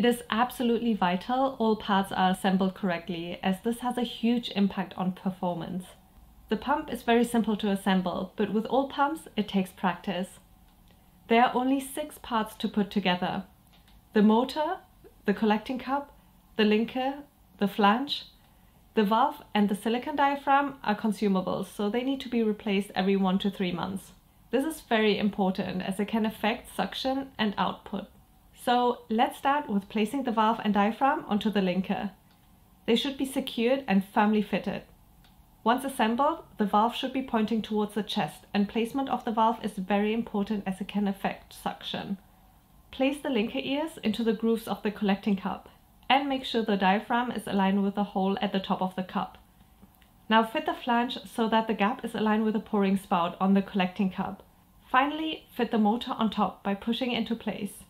It is absolutely vital all parts are assembled correctly, as this has a huge impact on performance. The pump is very simple to assemble, but with all pumps it takes practice. There are only 6 parts to put together: the motor, the collecting cup, the linker, the flange. The valve and the silicone diaphragm are consumables, so they need to be replaced every 1 to 3 months. This is very important as it can affect suction and output. So let's start with placing the valve and diaphragm onto the linker. They should be secured and firmly fitted. Once assembled, the valve should be pointing towards the chest, and placement of the valve is very important as it can affect suction. Place the linker ears into the grooves of the collecting cup, and make sure the diaphragm is aligned with the hole at the top of the cup. Now fit the flange so that the gap is aligned with the pouring spout on the collecting cup. Finally, fit the motor on top by pushing into place.